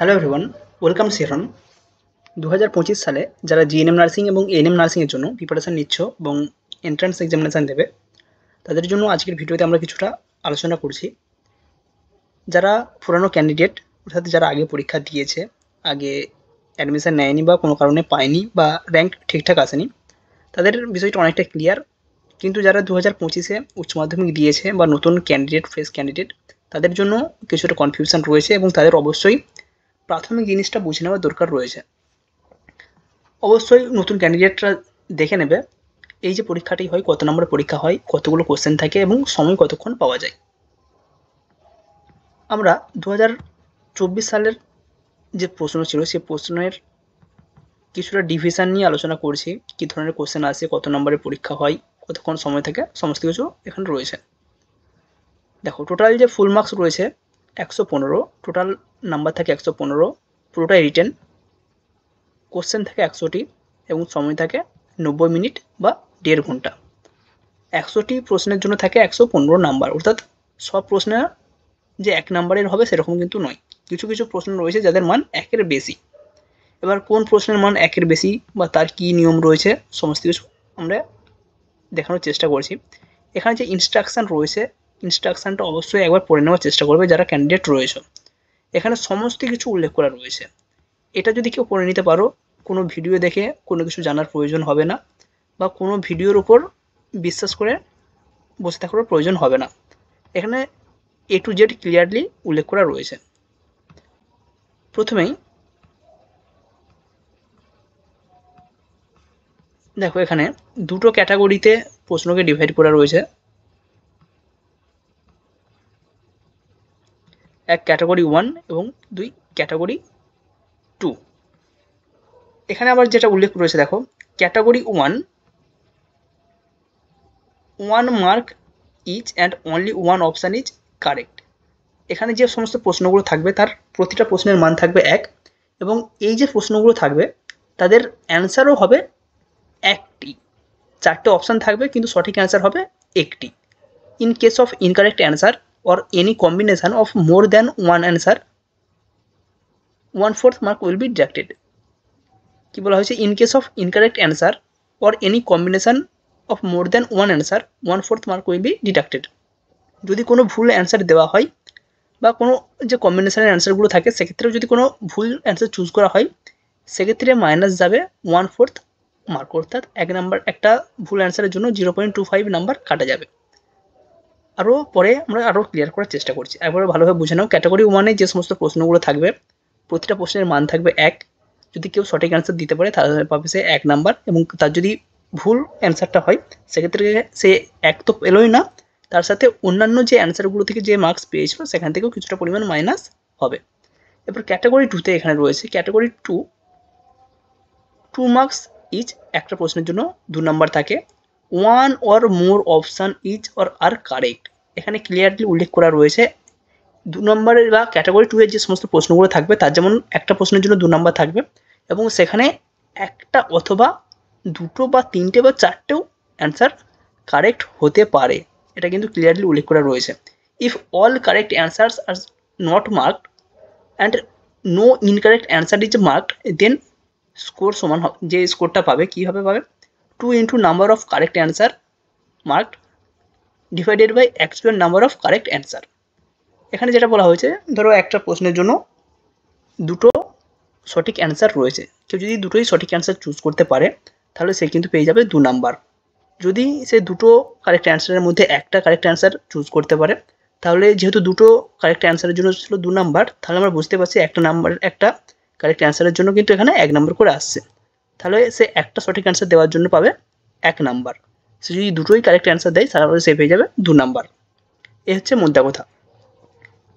Hello everyone, welcome সেরন। 2025 সালে যারা GNM nursing এবং এএনএম নার্সিংয়ের জন্য প্রিপারেশন নিচ্ছ এবং এন্ট্রান্স এক্সামিনেশান দেবে, তাদের জন্য আজকের ভিডিওতে আমরা কিছুটা আলোচনা করছি। যারা পুরানো ক্যান্ডিডেট, অর্থাৎ যারা আগে পরীক্ষা দিয়েছে, আগে অ্যাডমিশন নেয়নি বা কোনো কারণে পায়নি বা র্যাঙ্ক ঠিকঠাক আসেনি, তাদের বিষয়টা অনেকটা ক্লিয়ার। কিন্তু যারা 2025-এ উচ্চ মাধ্যমিক দিয়েছে বা নতুন ক্যান্ডিডেট, ফ্রেশ ক্যান্ডিডেট, তাদের জন্য কিছুটা কনফিউশন রয়েছে এবং তাদের অবশ্যই প্রাথমিক জিনিসটা বুঝে নেওয়ার দরকার রয়েছে। অবশ্যই নতুন ক্যান্ডিডেটরা দেখে নেবে এই যে পরীক্ষাটি হয়, কত নম্বরের পরীক্ষা হয়, কতগুলো কোশ্চেন থাকে এবং সময় কতক্ষণ পাওয়া যায়। আমরা 2024 সালের যে প্রশ্ন ছিল, সেই প্রশ্নের কিছুটা ডিভিশন নিয়ে আলোচনা করছি। কী ধরনের কোশ্চেন আসে, কত নম্বরের পরীক্ষা হয়, কতক্ষণ সময় থাকে, সমস্ত কিছু এখানে রয়েছে। দেখো, টোটাল যে ফুল মার্কস রয়েছে 115, টোটাল নাম্বার থাকে 115, পুরোটাই রিটেন। কোশ্চেন থাকে 100টি এবং সময় থাকে 90 মিনিট বা 1.5 ঘন্টা। 100টি প্রশ্নের জন্য থাকে 115 নাম্বার, অর্থাৎ সব প্রশ্ন যে 1 নাম্বারের হবে সেরকম কিন্তু নয়। কিছু কিছু প্রশ্ন রয়েছে যাদের মান 1-এর বেশি। এবার কোন প্রশ্নের মান 1-এর বেশি বা তার কী নিয়ম রয়েছে, সমস্ত কিছু আমরা দেখানোর চেষ্টা করছি। এখানে যে ইনস্ট্রাকশান রয়েছে, ইনস্ট্রাকশানটা অবশ্যই একবার পড়ে নেওয়ার চেষ্টা করবে যারা ক্যান্ডিডেট রয়েছে। এখানে সমস্ত কিছু উল্লেখ করা রয়েছে। এটা যদি কেউ পড়ে নিতে পারো, কোনো ভিডিও দেখে কোনো কিছু জানার প্রয়োজন হবে না বা কোনো ভিডিওর উপর বিশ্বাস করে বসে থাকার প্রয়োজন হবে না। এখানে A to Z ক্লিয়ারলি উল্লেখ করা রয়েছে। প্রথমেই দেখো, এখানে দুটো ক্যাটাগরিতে প্রশ্নকে ডিভাইড করা রয়েছে। এক ক্যাটাগরি 1 এবং 2 ক্যাটাগরি 2। এখানে আবার যেটা উল্লেখ রয়েছে, দেখো, category 1 1 mark each and only 1 option is correct. এখানে যে সমস্ত প্রশ্নগুলো থাকবে তার প্রতিটা প্রশ্নের মান থাকবে 1 এবং এই যে প্রশ্নগুলো থাকবে তাদের অ্যান্সারও হবে একটি। 4টে অপশান থাকবে কিন্তু সঠিক অ্যান্সার হবে একটি। In case of incorrect answer or any combination of more than one answer, 1/4 mark will be deducted. কি বলা হয়েছে? In case of incorrect answer or any combination of more than one answer, 1/4 mark will be deducted. যদি কোনো ভুল answer দেওয়া হয় বা কোনো যে কম্বিনেশনের অ্যান্সারগুলো থাকে সেক্ষেত্রেও যদি কোনো ভুল অ্যান্সার চুজ করা হয়, সেক্ষেত্রে মাইনাস যাবে 1/4 মার্ক, অর্থাৎ একটা ভুল অ্যান্সারের জন্য 0.25 নাম্বার কাটা যাবে। আরও পরে আমরা আরও ক্লিয়ার করার চেষ্টা করছি। একবারে ভালোভাবে বুঝে নাও। ক্যাটাগরি 1-এ যে সমস্ত প্রশ্নগুলো থাকবে প্রতিটা প্রশ্নের মান থাকবে 1। যদি কেউ সঠিক অ্যান্সার দিতে পারে তাহলে পাবে সে 1 নাম্বার এবং তার যদি ভুল অ্যান্সারটা হয় সেক্ষেত্রে সে 1 তো পেলোই না, তার সাথে অন্যান্য যে অ্যান্সারগুলো থেকে যে মার্কস পেয়েছিল সেখান থেকেও কিছুটা পরিমাণ মাইনাস হবে। এবার ক্যাটাগরি 2-তে এখানে রয়েছে ক্যাটাগরি 2 মার্কস ইচ, একটা প্রশ্নের জন্য 2 নাম্বার থাকে। 1 or more option each or are correct. এখানে ক্লিয়ারলি উল্লেখ করা রয়েছে 2 নম্বরের বা ক্যাটাগরি 2 এর যে সমস্ত প্রশ্নগুলো থাকবে তার যেমন একটা প্রশ্নের জন্য 2 নাম্বার থাকবে এবং সেখানে একটা অথবা দুটো বা তিনটে বা চারটেও অ্যান্সার কারেক্ট হতে পারে। এটা কিন্তু ক্লিয়ারলি উল্লেখ করা রয়েছে। If all correct answers are not marked and no incorrect answer is marked, then score সমান যে স্কোরটা পাবে কীভাবে পাবে? 2 into number of correct answer marked divided by actual number of correct answer. এখানে যেটা বলা হয়েছে, ধরো একটা প্রশ্নের জন্য দুটো সঠিক অ্যান্সার রয়েছে, কেউ যদি দুটোই সঠিক অ্যান্সার চুজ করতে পারে তাহলে সে কিন্তু পেয়ে যাবে 2 নাম্বার। যদি সে দুটো কারেক্ট অ্যান্সারের মধ্যে একটা কারেক্ট অ্যান্সার চুজ করতে পারে তাহলে যেহেতু দুটো কারেক্ট অ্যান্সারের জন্য ছিল 2 নাম্বার, তাহলে আমরা বুঝতে পারছি একটা কারেক্ট অ্যান্সারের জন্য কিন্তু এখানে 1 নাম্বার করে আসছে। তাহলে সে একটা সঠিক অ্যান্সার দেওয়ার জন্য পাবে 1 নাম্বার। সে যদি দুটোই কারেক্ট অ্যান্সার দেয় তাহলে সে পেয়ে যাবে 2 নাম্বার। এ হচ্ছে মোদ্দা কথা।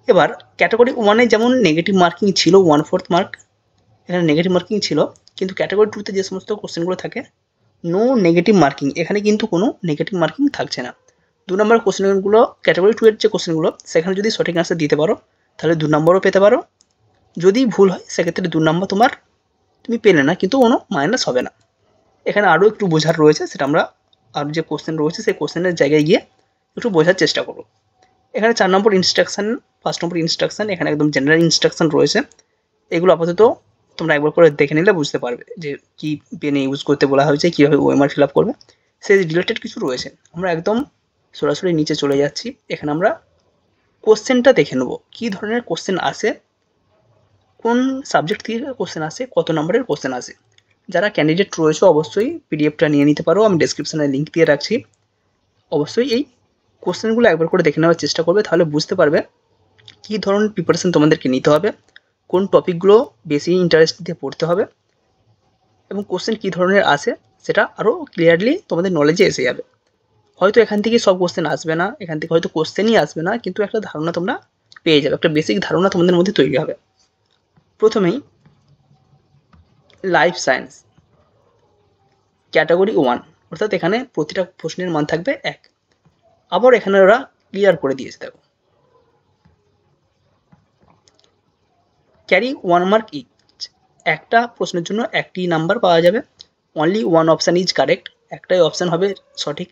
এবার ক্যাটাগরি 1-এ যেমন নেগেটিভ মার্কিং ছিল 1/4 মার্ক, এখানে নেগেটিভ মার্কিং ছিল, কিন্তু ক্যাটাগরি 2-তে যে সমস্ত কোশ্চেনগুলো থাকে নো নেগেটিভ মার্কিং, এখানে কিন্তু কোনো নেগেটিভ মার্কিং থাকছে না। 2 নম্বর কোশ্চেনগুলো ক্যাটাগরি 2 এর যে কোশ্চেনগুলো সেখানে যদি সঠিক অ্যান্সার দিতে পারো তাহলে 2 নম্বরও পেতে পারো। যদি ভুল হয় সেক্ষেত্রে 2 নম্বর তুমি পেলে না, কিন্তু কোনো মাইনাস হবে না। এখানে আরও একটু বোঝার রয়েছে, সেটা আমরা আর যে কোশ্চেন রয়েছে সেই কোশ্চেনের জায়গায় গিয়ে একটু বোঝার চেষ্টা করব। এখানে 4 নম্বর ইনস্ট্রাকশান, 5 নম্বর ইনস্ট্রাকশান, এখানে একদম জেনারেল ইনস্ট্রাকশান রয়েছে। এগুলো আপাতত তোমরা একবার করে দেখে নিলে বুঝতে পারবে যে কি পেনে ইউজ করতে বলা হয়েছে, কীভাবে ওএমআর ফিল আপ করবে, সেই রিলেটেড কিছু রয়েছে। আমরা একদম সরাসরি নিচে চলে যাচ্ছি। এখানে আমরা কোশ্চেনটা দেখে নেব, কী ধরনের কোশ্চেন আসে, কোন সাবজেক্ট থেকে কোশ্চেন আসে, কত নম্বরের কোশ্চেন আসে। যারা ক্যান্ডিডেট রয়েছে অবশ্যই পিডিএফটা নিয়ে নিতে পারো, আমি ডেসক্রিপশানে লিঙ্ক দিয়ে রাখছি। অবশ্যই এই কোশ্চেনগুলো একবার করে দেখে নেওয়ার চেষ্টা করবে, তাহলে বুঝতে পারবে কী ধরনের প্রিপারেশন তোমাদেরকে নিতে হবে, কোন টপিকগুলো বেশি ইন্টারেস্ট দিয়ে পড়তে হবে, এবং কোশ্চেন কী ধরনের আসে সেটা আরও ক্লিয়ারলি তোমাদের নলেজে এসে যাবে। হয়তো এখান থেকে সব কোশ্চেন আসবে না, এখান থেকে হয়তো কোশ্চেনই আসবে না, কিন্তু একটা ধারণা তোমরা পেয়ে যাবে, একটা বেসিক ধারণা তোমাদের মধ্যে তৈরি হবে। প্রথমেই লাইফ সায়েন্স ক্যাটাগরি 1, অর্থাৎ এখানে প্রতিটা প্রশ্নের মান থাকবে 1। আবার এখানে ওরা ক্লিয়ার করে দিয়েছে, দেখো ক্যারি 1 মার্ক ইচ, একটা প্রশ্নের জন্য একটি নাম্বার পাওয়া যাবে। অনলি 1 অপশান ইজ কারেক্ট, একটাই অপশান হবে সঠিক।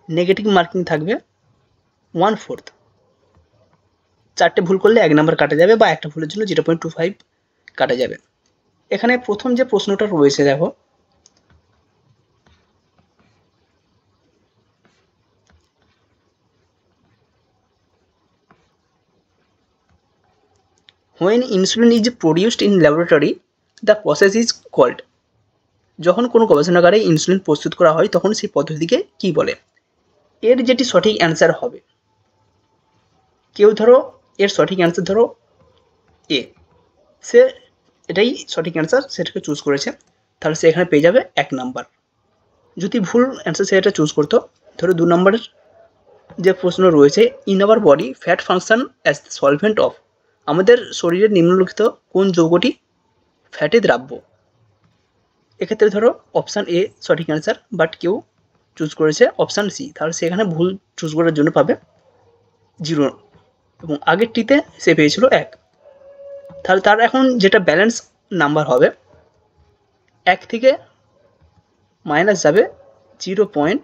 নেগেটিভ মার্কিং থাকবে 1/4, 4টে ভুল করলে 1 নাম্বার কাটা যাবে, বা একটা ভুলের জন্য 0.25 কাটা যাবে। এখানে প্রথম যে প্রশ্নটা রয়েছে দেখো, when insulin is produced in laboratory the process is called, যখন কোনো গবেষণাগারে ইনসুলিন প্রস্তুত করা হয় তখন সেই পদ্ধতিকে কি বলে। এর যেটি সঠিক অ্যান্সার হবে, কেউ ধরো এর সঠিক অ্যান্সার ধরো এ, সে এটাই সঠিক অ্যান্সার সেটাকে চুজ করেছে, তাহলে সে এখানে পেয়ে যাবে 1 নাম্বার। যদি ভুল অ্যান্সার সে এটা চুজ করতো, ধরো 2 নম্বরের যে প্রশ্ন রয়েছে, in our body fat function as the solvent of, আমাদের শরীরের নিম্নলিখিত কোন যৌগটি ফ্যাটে দ্রাব্য। এক্ষেত্রে ধরো অপশান এ সঠিক অ্যান্সার, বাট কেউ চুজ করেছে অপশান সি, তাহলে সেখানে ভুল চুজ করার জন্য পাবে 0, এবং আগেরটিতে সে পেয়েছিল 1। তাহলে তার এখন যেটা ব্যালেন্স নাম্বার হবে, 1 থেকে মাইনাস যাবে 0.25,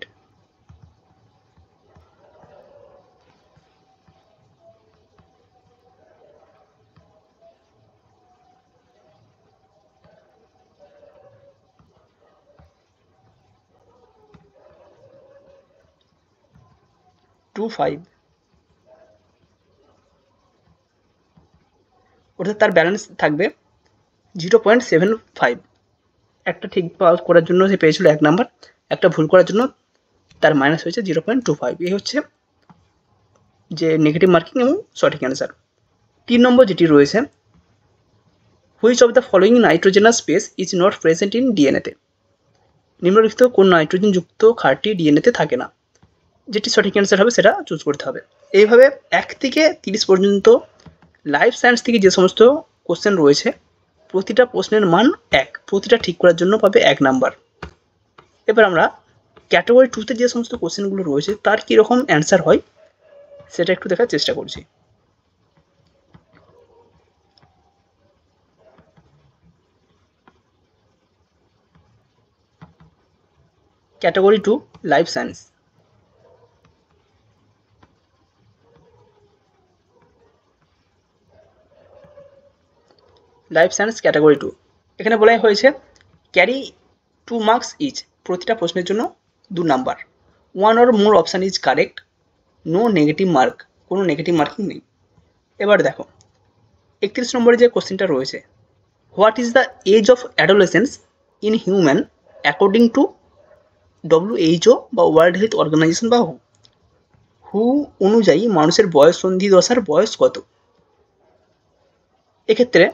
অর্থাৎ তার ব্যালেন্স থাকবে 0.75। একটা ঠিক পাস করার জন্য সে পেয়েছিল 1 নাম্বার, একটা ভুল করার জন্য তার মাইনাস হয়েছে 0.25। এই হচ্ছে যে নেগেটিভ মার্কিং এবং সঠিক অ্যান্সার। 3 নম্বর যেটি রয়েছে, which of the following nitrogenous space is not present in ডিএনএতে, নিম্নলিখিত কোন নাইট্রোজেনযুক্ত ক্ষারটি ডিএনএতে থাকে না। যেটি সঠিক অ্যান্সার হবে সেটা চুজ করতে হবে। এইভাবে 1 থেকে 30 পর্যন্ত লাইফ সায়েন্স থেকে যে সমস্ত কোশ্চেন রয়েছে, প্রতিটা প্রশ্নের মান 1, প্রতিটা ঠিক করার জন্য পাবে 1 নাম্বার। এবার আমরা ক্যাটাগরি 2তে যে সমস্ত কোশ্চেনগুলো রয়েছে তার কীরকম অ্যান্সার হয় সেটা একটু দেখার চেষ্টা করছি। Category 2 life science, life science category 2, এখানে বলা হয়েছে ক্যারি 2 মার্কস ইচ, প্রতিটা প্রশ্নের জন্য 2 number. 1 or more option is correct, no negative mark, কোনো নেগেটিভ মার্কিং নেই। এবার দেখো 31 নম্বরে যে কোশ্চেনটা রয়েছে, what is the age of adolescence in human according to WHO বা ওয়ার্ল্ড হেলথ অর্গানাইজেশন বা হু অনুযায়ী মানুষের বয়স সন্ধি দশার বয়স কত। এক্ষেত্রে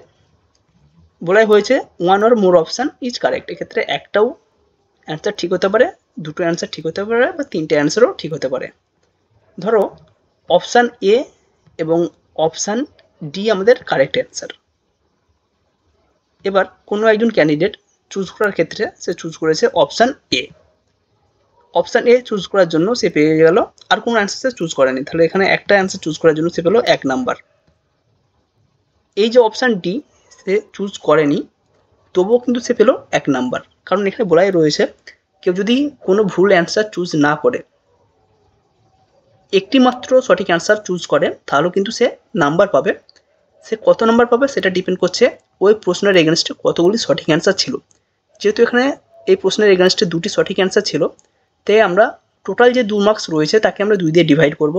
বলাই হয়েছে 1 or more option is correct, এক্ষেত্রে একটাও অ্যান্সার ঠিক হতে পারে, দুটো অ্যান্সার ঠিক হতে পারে, বা 3টে অ্যান্সারও ঠিক হতে পারে। ধরো অপশান এ এবং অপশান ডি আমাদের কারেক্ট অ্যান্সার। এবার কোনো একজন ক্যান্ডিডেট চুজ করার ক্ষেত্রে সে চুজ করেছে option A, option A choose করার জন্য সে পেয়ে গেল, আর কোনো অ্যান্সার সে চুজ করেনি, তাহলে এখানে একটা অ্যান্সার চুজ করার জন্য সে পেল 1 নাম্বার। এই যে অপশান ডি সে চুজ করেনি, তবুও কিন্তু সে পেল 1 নাম্বার, কারণ এখানে বলাই রয়েছে কেউ যদি কোনো ভুল অ্যান্সার চুজ না করে, একটি মাত্র সঠিক অ্যান্সার চুজ করে, তাহলেও কিন্তু সে নাম্বার পাবে। সে কত নাম্বার পাবে সেটা ডিপেন্ড করছে ওই প্রশ্নের এগেনস্টে কতগুলি সঠিক অ্যান্সার ছিল। যেহেতু এখানে এই প্রশ্নের এগেনস্টে 2টি সঠিক অ্যান্সার ছিল, তাই আমরা টোটাল যে 2 মার্কস রয়েছে তাকে আমরা 2 দিয়ে ডিভাইড করব।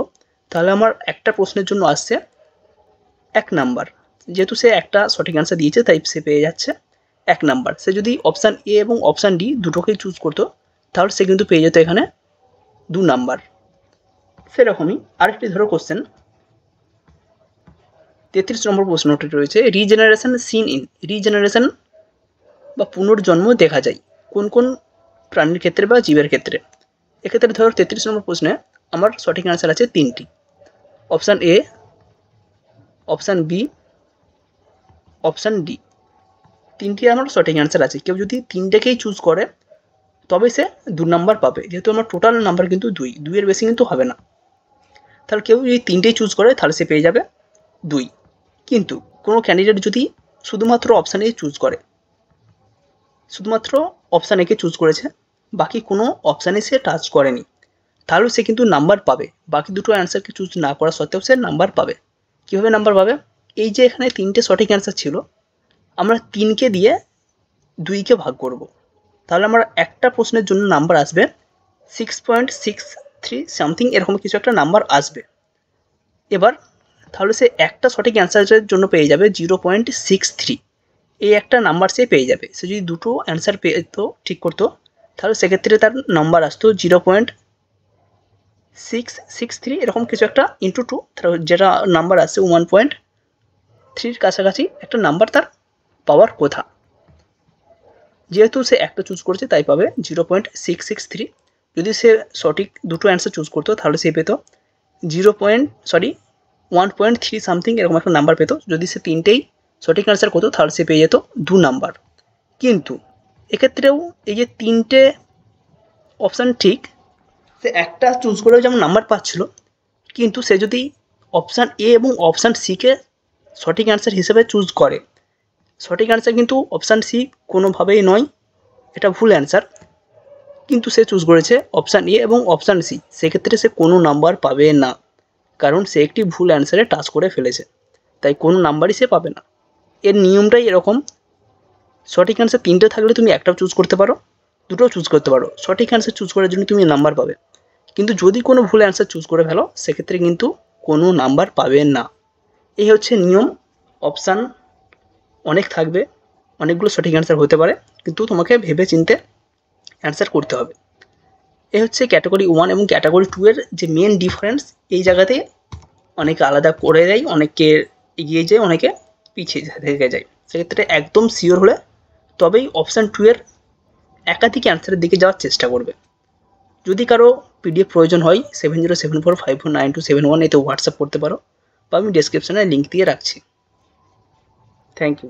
তাহলে আমার একটা প্রশ্নের জন্য আসছে 1 নাম্বার। যেহেতু সে একটা সঠিক অ্যান্সার দিয়েছে তাই সে পেয়ে যাচ্ছে 1 নাম্বার। সে যদি অপশান এ এবং অপশান ডি দুটোকেই চুজ করতো তাহলে সে কিন্তু পেয়ে যেত এখানে 2 নাম্বার। সেরকমই আরেকটি ধরো কোশ্চেন 33 নম্বর প্রশ্নটি রয়েছে, রিজেনারেশন সিন ইন। রিজেনারেশন বা পুনর্জন্ম দেখা যায় কোন কোন প্রাণীর ক্ষেত্রে বা জীবের ক্ষেত্রে। এক্ষেত্রে ধরো 33 নম্বর প্রশ্নে আমার সঠিক অ্যান্সার আছে 3টি। Option A, option B, option D. 3টি আমার সঠিক অ্যান্সার আছে। কেউ যদি 3টেকেই চুজ করে তবে সে 2 নাম্বার পাবে। যেহেতু আমার টোটাল নাম্বার কিন্তু 2 এর বেশি কিন্তু হবে না। তাহলে কেউ যদি 3টেই চুজ করে তাহলে সে পেয়ে যাবে 2। কিন্তু কোনো ক্যান্ডিডেট যদি শুধুমাত্র অপশান এ চুজ করে, শুধুমাত্র অপশান একে চুজ করেছে, বাকি কোনো অপশানে সে টাচ করেনি, তাহলে সে কিন্তু নাম্বার পাবে। বাকি দুটো অ্যান্সারকে চুজ না করা সত্ত্বেও সে নাম্বার পাবে। কীভাবে নাম্বার পাবে? এই যে এখানে 3টে সঠিক অ্যান্সার ছিল, আমরা 3কে দিয়ে 2কে ভাগ করব। তাহলে আমার একটা প্রশ্নের জন্য নাম্বার আসবে 6.63 সামথিং, এরকম কিছু একটা নাম্বার আসবে। এবার তাহলে সে একটা সঠিক অ্যান্সারের জন্য পেয়ে যাবে 0.63। এই একটা নাম্বার সে পেয়ে যাবে। সে যদি দুটো অ্যান্সার পেত, ঠিক করতো, তাহলে সেক্ষেত্রে তার নাম্বার আসতো 0.663, এরকম কিছু একটা ইন্টু 2, যেটা নাম্বার আসছে 1.3 কাছাকাছি একটা নাম্বার তার পাওয়ার কথা। যেহেতু সে একটা চুজ করেছে তাই পাবে 0.663। যদি সে সঠিক দুটো অ্যান্সার চুজ করতো তাহলে সে পেত 1.3 সামথিং, এরকম একটা নাম্বার পেত। যদি সে 3টেই সঠিক অ্যান্সার করতো তাহলে সে পেয়ে যেত 2 নাম্বার। কিন্তু এক্ষেত্রেও এই যে 3টে অপশান ঠিক, সে একটা চুজ করেও যেমন নাম্বার পাচ্ছিল, কিন্তু সে যদি অপশান এ এবং অপশান সিকে সঠিক অ্যান্সার হিসেবে চুজ করে, সঠিক অ্যান্সার কিন্তু অপশান সি কোনোভাবেই নয়, এটা ভুল অ্যান্সার, কিন্তু সে চুজ করেছে অপশান এ এবং অপশান সি, সেক্ষেত্রে সে কোনো নাম্বার পাবে না, কারণ সে একটি ভুল অ্যান্সারে টাচ করে ফেলেছে, তাই কোনো নাম্বারই সে পাবে না। এর নিয়মটাই এরকম। সঠিক অ্যান্সার 3টে থাকলে তুমি একটাও চুজ করতে পারো, দুটোও চুজ করতে পারো। সঠিক অ্যান্সার চুজ করার জন্য তুমি নাম্বার পাবে, কিন্তু যদি কোনো ভুল অ্যান্সার চুজ করে ফেলো সেক্ষেত্রে কিন্তু কোনো নাম্বার পাবে না। এই হচ্ছে নিয়ম। অপশান অনেক থাকবে, অনেকগুলো সঠিক অ্যান্সার হতে পারে, কিন্তু তোমাকে ভেবে চিনতে অ্যান্সার করতে হবে। এই হচ্ছে ক্যাটাগরি 1 এবং ক্যাটাগরি 2 এর যে মেন ডিফারেন্স। এই জায়গাতে অনেকে আলাদা করে দেয়, অনেকে এগিয়ে যায়, অনেকে পিছিয়ে থেকে যায়। সেক্ষেত্রে একদম শিওর হলে তবেই অপশান 2 এর একাধিক অ্যান্সারের দিকে যাওয়ার চেষ্টা করবে। যদি কারো পিডিএফ প্রয়োজন হয় 7074549271 এতে হোয়াটসঅ্যাপ করতে পারো, বা আমি ডেসক্রিপশনে লিঙ্ক দিয়ে রাখছি। Thank you.